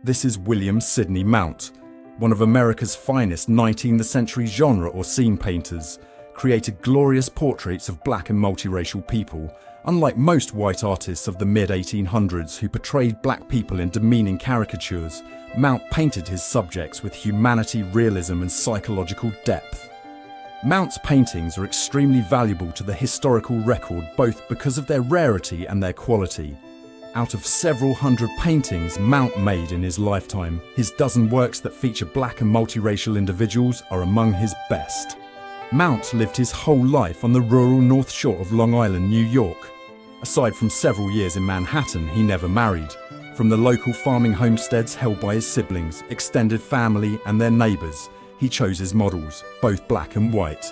This is William Sidney Mount, one of America's finest 19th century genre or scene painters, created glorious portraits of black and multiracial people, unlike most white artists of the mid-1800s who portrayed black people in demeaning caricatures. Mount painted his subjects with humanity, realism and psychological depth. Mount's paintings are extremely valuable to the historical record both because of their rarity and their quality. Out of several hundred paintings Mount made in his lifetime, his dozen works that feature black and multiracial individuals are among his best. Mount lived his whole life on the rural North Shore of Long Island, New York. Aside from several years in Manhattan, he never married. From the local farming homesteads held by his siblings, extended family and their neighbours, he chose his models, both black and white.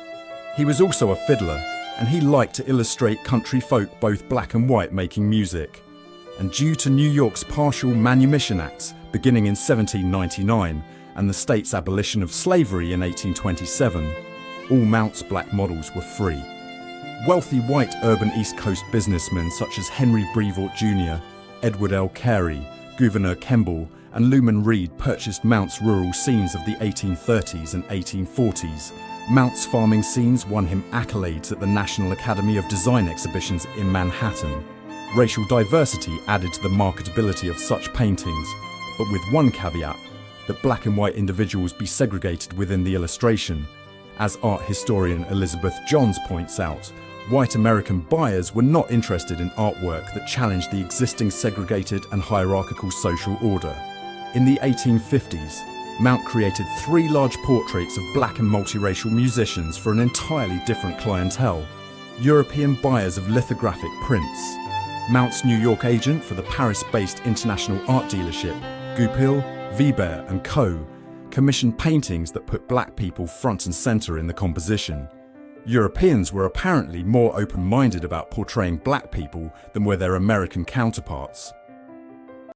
He was also a fiddler, and he liked to illustrate country folk, both black and white, making music. And due to New York's partial Manumission Acts beginning in 1799 and the state's abolition of slavery in 1827, all Mount's black models were free. Wealthy white urban East Coast businessmen such as Henry Brevoort Jr., Edward L. Carey, Gouverneur Kemble, and Luman Reed purchased Mount's rural scenes of the 1830s and 1840s. Mount's farming scenes won him accolades at the National Academy of Design exhibitions in Manhattan. Racial diversity added to the marketability of such paintings, but with one caveat, that black and white individuals be segregated within the illustration. As art historian Elizabeth Johns points out, white American buyers were not interested in artwork that challenged the existing segregated and hierarchical social order. In the 1850s, Mount created 3 large portraits of black and multiracial musicians for an entirely different clientele, European buyers of lithographic prints. Mount's New York agent for the Paris-based international art dealership, Goupil, Vibert & Co., commissioned paintings that put black people front and center in the composition. Europeans were apparently more open-minded about portraying black people than were their American counterparts.